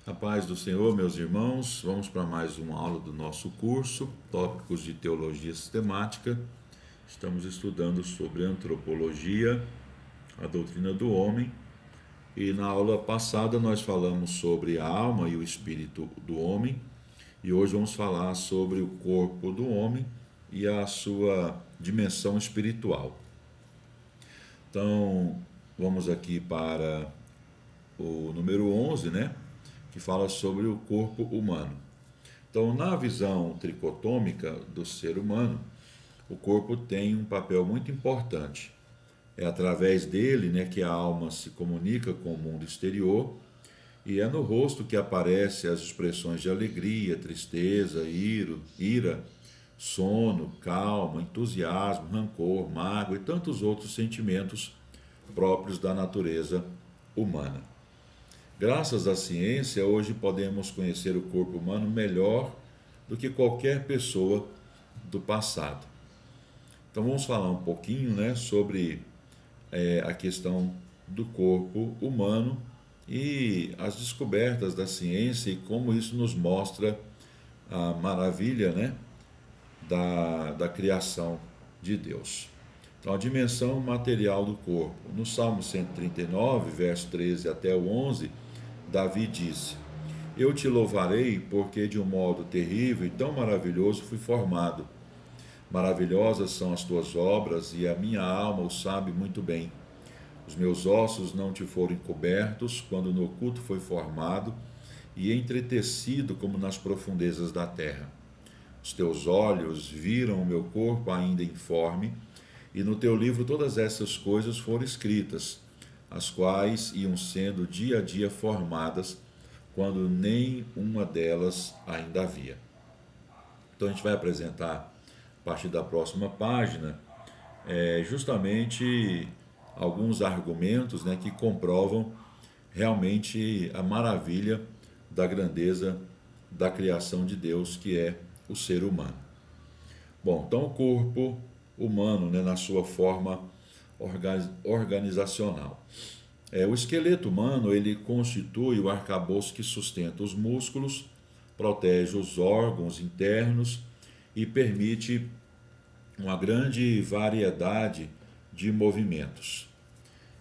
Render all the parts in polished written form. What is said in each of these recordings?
A paz do Senhor, meus irmãos, vamos para mais uma aula do nosso curso, Tópicos de Teologia Sistemática. Estamos estudando sobre antropologia, a doutrina do homem, e na aula passada nós falamos sobre a alma e o espírito do homem, e hoje vamos falar sobre o corpo do homem e a sua dimensão espiritual. Então, vamos aqui para o número 11, né? Que fala sobre o corpo humano. Então, na visão tricotômica do ser humano, o corpo tem um papel muito importante. É através dele, né, que a alma se comunica com o mundo exterior, e é no rosto que aparecem as expressões de alegria, tristeza, ira, sono, calma, entusiasmo, rancor, mágoa e tantos outros sentimentos próprios da natureza humana. Graças à ciência, hoje podemos conhecer o corpo humano melhor do que qualquer pessoa do passado. Então vamos falar um pouquinho, né, sobre a questão do corpo humano e as descobertas da ciência e como isso nos mostra a maravilha, né, da criação de Deus. Então, a dimensão material do corpo. No Salmo 139, verso 13 até o 11, Davi disse: Eu te louvarei porque de um modo terrível e tão maravilhoso fui formado. Maravilhosas são as tuas obras e a minha alma o sabe muito bem. Os meus ossos não te foram encobertos quando no oculto foi formado e entretecido como nas profundezas da terra. Os teus olhos viram o meu corpo ainda informe, e no teu livro todas essas coisas foram escritas, as quais iam sendo dia a dia formadas, quando nem uma delas ainda havia. Então a gente vai apresentar, a partir da próxima página, justamente alguns argumentos, né, que comprovam realmente a maravilha da grandeza da criação de Deus, que é o ser humano. Bom, então o corpo humano, né, na sua forma organizacional. O esqueleto humano, ele constitui o arcabouço que sustenta os músculos, protege os órgãos internos e permite uma grande variedade de movimentos.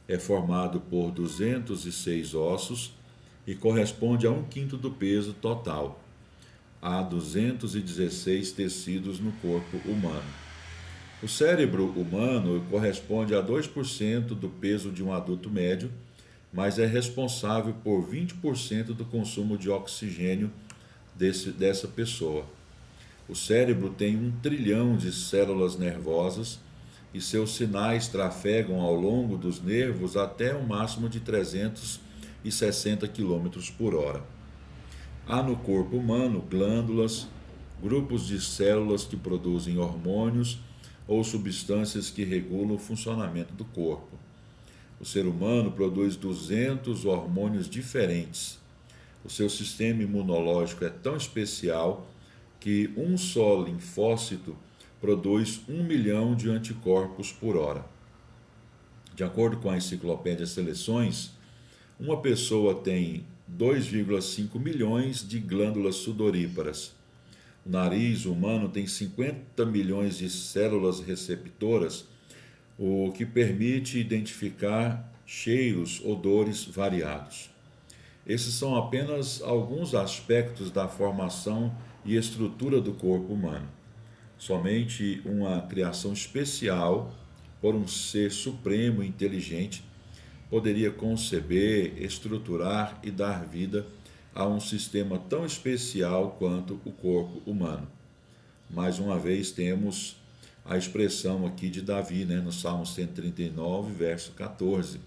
É formado por 206 ossos e corresponde a um quinto do peso total. Há 216 tecidos no corpo humano. O cérebro humano corresponde a 2% do peso de um adulto médio, mas é responsável por 20% do consumo de oxigênio dessa pessoa. O cérebro tem 1 trilhão de células nervosas e seus sinais trafegam ao longo dos nervos até um máximo de 360 quilômetros por hora. Há no corpo humano glândulas, grupos de células que produzem hormônios ou substâncias que regulam o funcionamento do corpo. O ser humano produz 200 hormônios diferentes. O seu sistema imunológico é tão especial que um só linfócito produz 1 milhão de anticorpos por hora. De acordo com a enciclopédia Seleções, uma pessoa tem 2,5 milhões de glândulas sudoríparas. O nariz humano tem 50 milhões de células receptoras, o que permite identificar cheiros, odores variados. Esses são apenas alguns aspectos da formação e estrutura do corpo humano. Somente uma criação especial por um ser supremo e inteligente poderia conceber, estruturar e dar vida a um sistema tão especial quanto o corpo humano. Mais uma vez temos a expressão aqui de Davi, né, no Salmo 139, verso 14.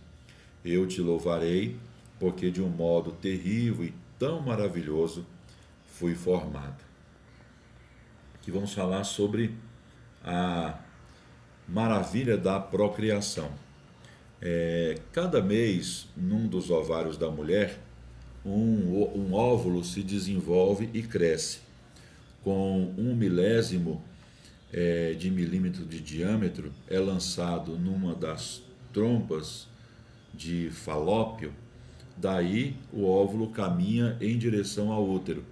Eu te louvarei, porque de um modo terrível e tão maravilhoso fui formado. Aqui vamos falar sobre a maravilha da procriação. Cada mês, num dos ovários da mulher, um óvulo se desenvolve e cresce. Com 1 milésimo de milímetro de diâmetro, é lançado numa das trompas de Falópio Daí, o óvulo caminha em direção ao útero,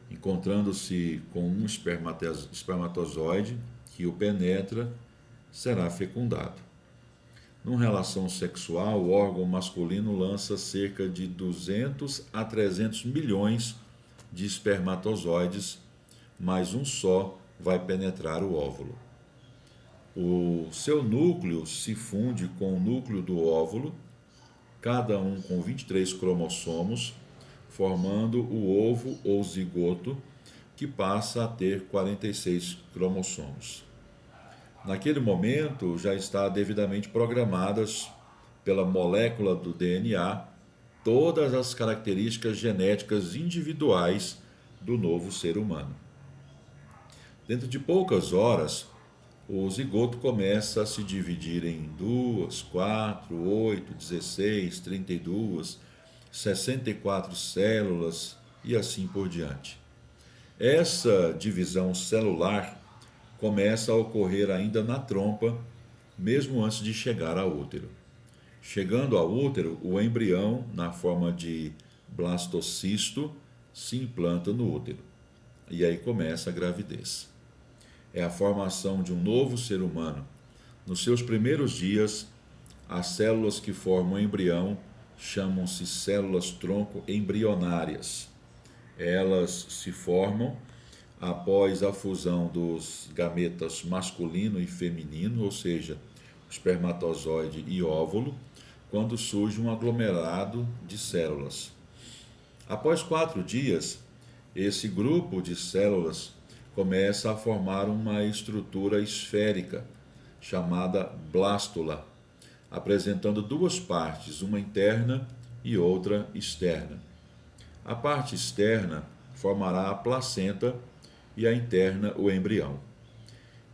encontrando-se com um espermatozoide que o penetra, será fecundado. Numa relação sexual, o órgão masculino lança cerca de 200 a 300 milhões de espermatozoides, mas um só vai penetrar o óvulo. O seu núcleo se funde com o núcleo do óvulo, cada um com 23 cromossomos, formando o ovo ou zigoto, que passa a ter 46 cromossomos. Naquele momento, já está devidamente programadas pela molécula do DNA todas as características genéticas individuais do novo ser humano. Dentro de poucas horas, o zigoto começa a se dividir em 2, 4, 8, 16, 32, 64 células e assim por diante. Essa divisão celular começa a ocorrer ainda na trompa, mesmo antes de chegar ao útero. Chegando ao útero, o embrião, na forma de blastocisto, se implanta no útero. E aí começa a gravidez. É a formação de um novo ser humano. Nos seus primeiros dias, as células que formam o embrião chamam-se células-tronco embrionárias. Elas se formam após a fusão dos gametas masculino e feminino, ou seja, espermatozoide e óvulo, quando surge um aglomerado de células. Após 4 dias, esse grupo de células começa a formar uma estrutura esférica, chamada blástula, apresentando 2 partes, uma interna e outra externa. A parte externa formará a placenta e a interna o embrião.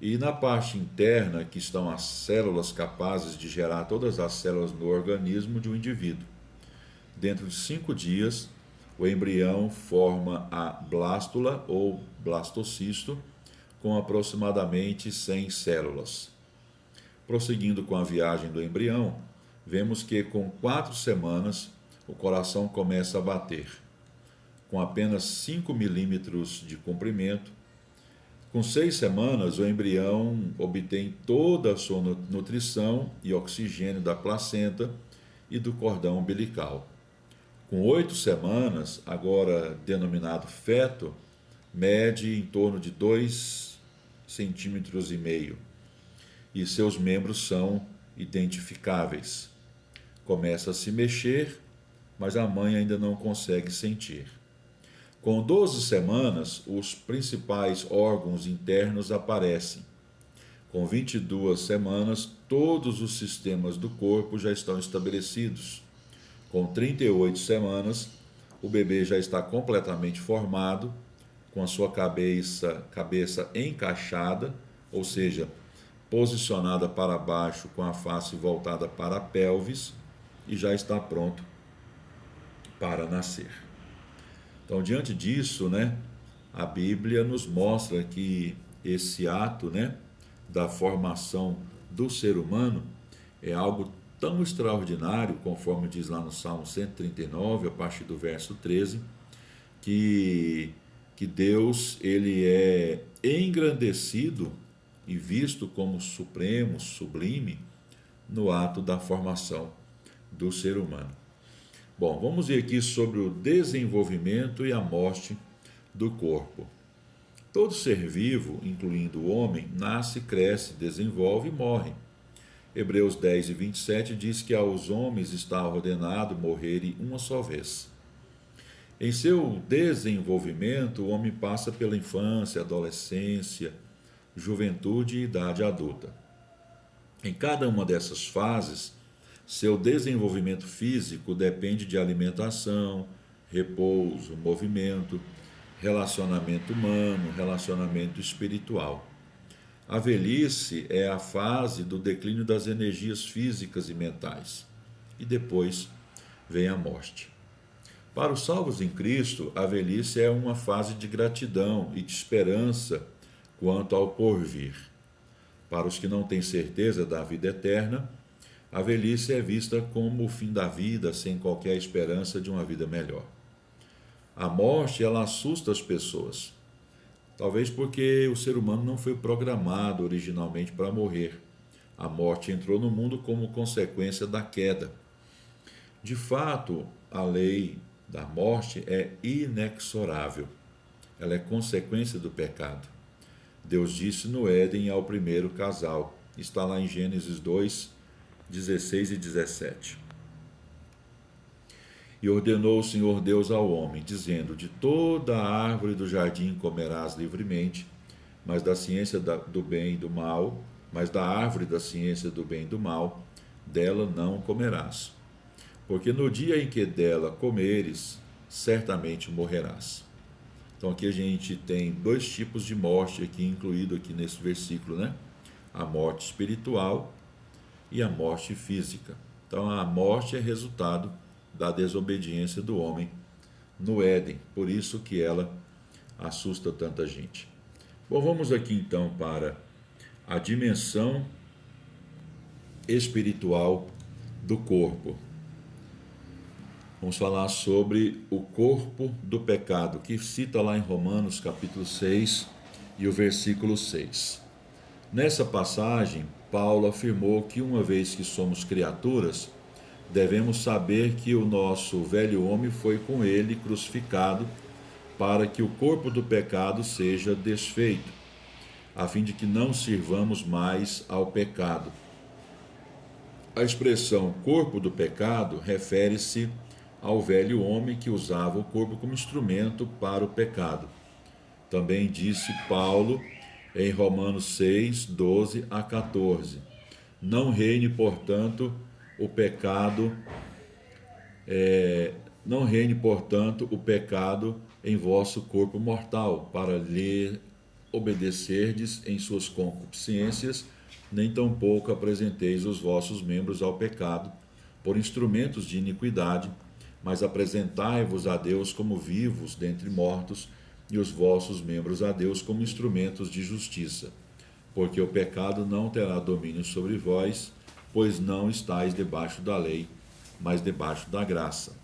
E na parte interna, que estão as células capazes de gerar todas as células no organismo de um indivíduo. Dentro de 5 dias, o embrião forma a blástula ou blastocisto, com aproximadamente 100 células. Prosseguindo com a viagem do embrião, vemos que com 4 semanas o coração começa a bater. Com apenas 5 milímetros de comprimento, com 6 semanas o embrião obtém toda a sua nutrição e oxigênio da placenta e do cordão umbilical. Com 8 semanas, agora denominado feto, mede em torno de 2,5 centímetros e seus membros são identificáveis. Começa a se mexer, mas a mãe ainda não consegue sentir. Com 12 semanas, os principais órgãos internos aparecem. Com 22 semanas, todos os sistemas do corpo já estão estabelecidos. Com 38 semanas, o bebê já está completamente formado, com a sua cabeça encaixada, ou seja, posicionada para baixo com a face voltada para a pelvis, e já está pronto para nascer. Então, diante disso, a Bíblia nos mostra que esse ato, da formação do ser humano é algo tão extraordinário, conforme diz lá no Salmo 139, a partir do verso 13, que Deus ele é engrandecido e visto como supremo, sublime, no ato da formação do ser humano. Bom, vamos ver aqui sobre o desenvolvimento e a morte do corpo. Todo ser vivo, incluindo o homem, nasce, cresce, desenvolve e morre. Hebreus 10 e 27 diz que aos homens está ordenado morrerem uma só vez. Em seu desenvolvimento, o homem passa pela infância, adolescência, juventude e idade adulta. Em cada uma dessas fases, seu desenvolvimento físico depende de alimentação, repouso, movimento, relacionamento humano, relacionamento espiritual. A velhice é a fase do declínio das energias físicas e mentais. E depois vem a morte. Para os salvos em Cristo, a velhice é uma fase de gratidão e de esperança quanto ao porvir. Para os que não têm certeza da vida eterna, A velhice é vista como o fim da vida, sem qualquer esperança de uma vida melhor. A morte, ela assusta as pessoas. Talvez porque o ser humano não foi programado originalmente para morrer. A morte entrou no mundo como consequência da queda. De fato, a lei da morte é inexorável. Ela é consequência do pecado. Deus disse no Éden ao primeiro casal. Está lá em Gênesis 2, 16 e 17. E ordenou o Senhor Deus ao homem, dizendo: de toda a árvore do jardim comerás livremente, mas da ciência do bem e do mal, mas da árvore da ciência do bem e do mal, dela não comerás. Porque no dia em que dela comeres, certamente morrerás. Então aqui a gente tem dois tipos de morte aqui incluído aqui nesse versículo, né? A morte espiritual e a morte física. Então a morte é resultado da desobediência do homem no Éden, por isso que ela assusta tanta gente. Bom, vamos aqui então para a dimensão espiritual do corpo. Vamos falar sobre o corpo do pecado, que cita lá em Romanos capítulo 6 e o versículo 6. Nessa passagem, Paulo afirmou que uma vez que somos criaturas, devemos saber que o nosso velho homem foi com ele crucificado para que o corpo do pecado seja desfeito, a fim de que não sirvamos mais ao pecado. A expressão corpo do pecado refere-se ao velho homem que usava o corpo como instrumento para o pecado. Também disse Paulo em Romanos 6, 12 a 14: não reine, portanto, o pecado, o pecado em vosso corpo mortal, para lhe obedecerdes em suas concupiscências, nem tampouco apresenteis os vossos membros ao pecado por instrumentos de iniquidade, mas apresentai-vos a Deus como vivos dentre mortos, e os vossos membros a Deus como instrumentos de justiça. Porque o pecado não terá domínio sobre vós, pois não estáis debaixo da lei, mas debaixo da graça.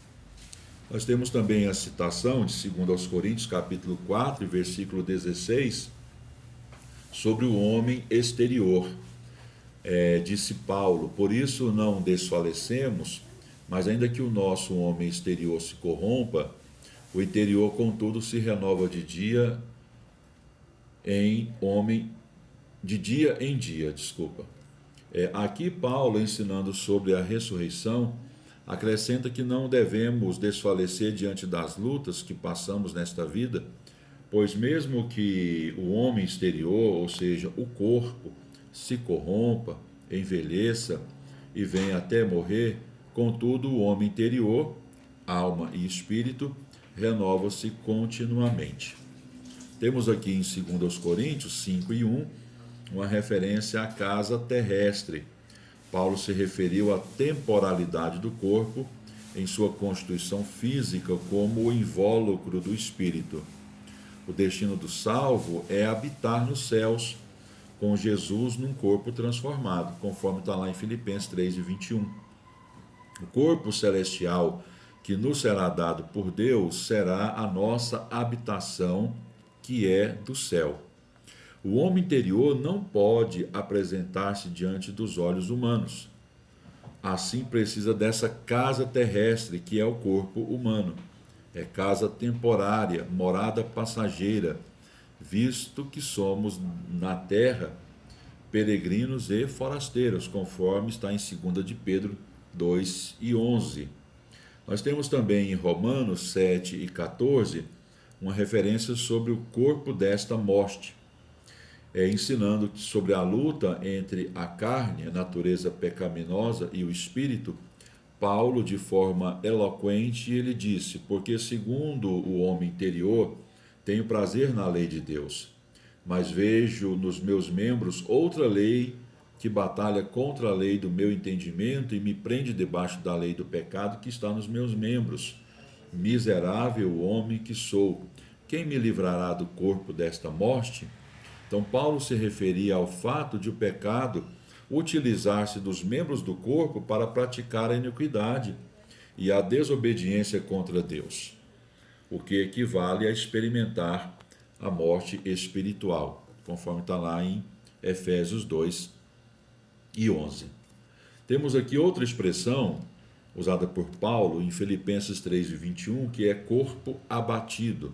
Nós temos também a citação de 2 Coríntios, capítulo 4, versículo 16, sobre o homem exterior. Disse Paulo: por isso não desfalecemos, mas ainda que o nosso homem exterior se corrompa, o interior, contudo, se renova de dia em dia. Aqui Paulo, ensinando sobre a ressurreição, acrescenta que não devemos desfalecer diante das lutas que passamos nesta vida, pois mesmo que o homem exterior, ou seja, o corpo, se corrompa, envelheça e venha até morrer, contudo o homem interior, alma e espírito, renova-se continuamente. Temos aqui em 2 Coríntios 5 e 1 uma referência à casa terrestre. Paulo se referiu à temporalidade do corpo em sua constituição física como o invólucro do espírito. O destino do salvo é habitar nos céus com Jesus num corpo transformado, conforme está lá em Filipenses 3 e 21. O corpo celestial que nos será dado por Deus será a nossa habitação, que é do céu. O homem interior não pode apresentar-se diante dos olhos humanos. Assim precisa dessa casa terrestre, que é o corpo humano. É casa temporária, morada passageira, visto que somos na terra peregrinos e forasteiros, conforme está em 2 de Pedro 2 e 11. Nós temos também em Romanos 7 e 14 uma referência sobre o corpo desta morte, ensinando sobre a luta entre a carne, a natureza pecaminosa, e o espírito. Paulo, de forma eloquente, ele disse: porque segundo o homem interior, tenho prazer na lei de Deus, mas vejo nos meus membros outra lei que batalha contra a lei do meu entendimento e me prende debaixo da lei do pecado que está nos meus membros. Miserável homem que sou, quem me livrará do corpo desta morte? Então Paulo se referia ao fato de o pecado utilizar-se dos membros do corpo para praticar a iniquidade e a desobediência contra Deus, o que equivale a experimentar a morte espiritual, conforme está lá em Efésios 2 e 11. Temos aqui outra expressão usada por Paulo em Filipenses 3 e 21, que é corpo abatido.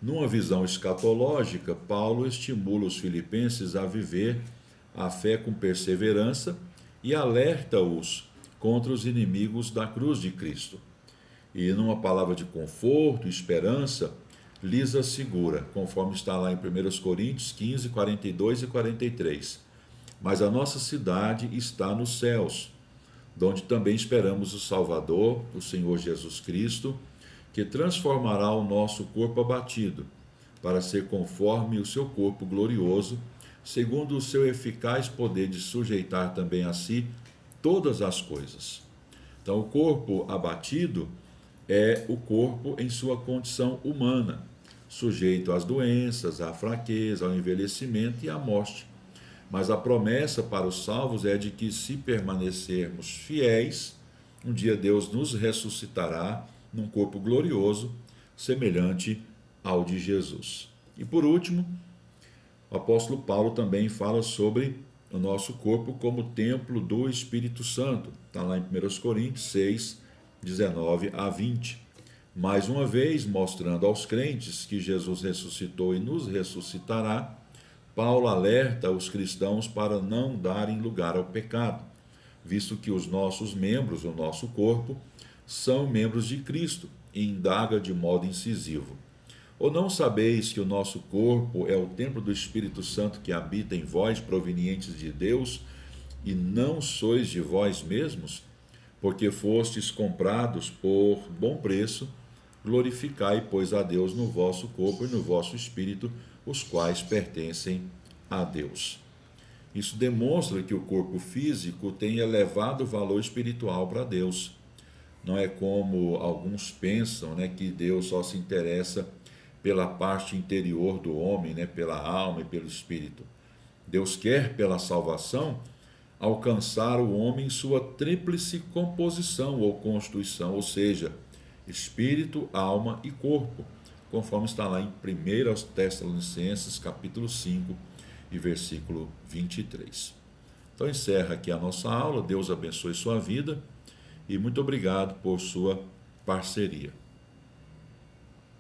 Numa visão escatológica, Paulo estimula os filipenses a viver a fé com perseverança e alerta-os contra os inimigos da cruz de Cristo. E numa palavra de conforto e esperança, lhes assegura, conforme está lá em 1 Coríntios 15, 42 e 43. Mas a nossa cidade está nos céus, donde também esperamos o Salvador, o Senhor Jesus Cristo, que transformará o nosso corpo abatido, para ser conforme o seu corpo glorioso, segundo o seu eficaz poder de sujeitar também a si todas as coisas. Então, o corpo abatido é o corpo em sua condição humana, sujeito às doenças, à fraqueza, ao envelhecimento e à morte. Mas a promessa para os salvos é de que, se permanecermos fiéis, um dia Deus nos ressuscitará num corpo glorioso, semelhante ao de Jesus. E por último, o apóstolo Paulo também fala sobre o nosso corpo como templo do Espírito Santo. Está lá em 1 Coríntios 6, 19 a 20. Mais uma vez, mostrando aos crentes que Jesus ressuscitou e nos ressuscitará, Paulo alerta os cristãos para não darem lugar ao pecado, visto que os nossos membros, o nosso corpo, são membros de Cristo, e indaga de modo incisivo: ou não sabeis que o nosso corpo é o templo do Espírito Santo que habita em vós, provenientes de Deus, e não sois de vós mesmos? Porque fostes comprados por bom preço. Glorificai, pois, a Deus no vosso corpo e no vosso espírito, os quais pertencem a Deus. Isso demonstra que o corpo físico tem elevado valor espiritual para Deus. Não é como alguns pensam, né, que Deus só se interessa pela parte interior do homem, né, pela alma e pelo espírito. Deus quer, pela salvação, alcançar o homem em sua tríplice composição ou constituição, ou seja, espírito, alma e corpo, conforme está lá em 1 Tessalonicenses, capítulo 5 e versículo 23. Então encerra aqui a nossa aula. Deus abençoe sua vida e muito obrigado por sua parceria.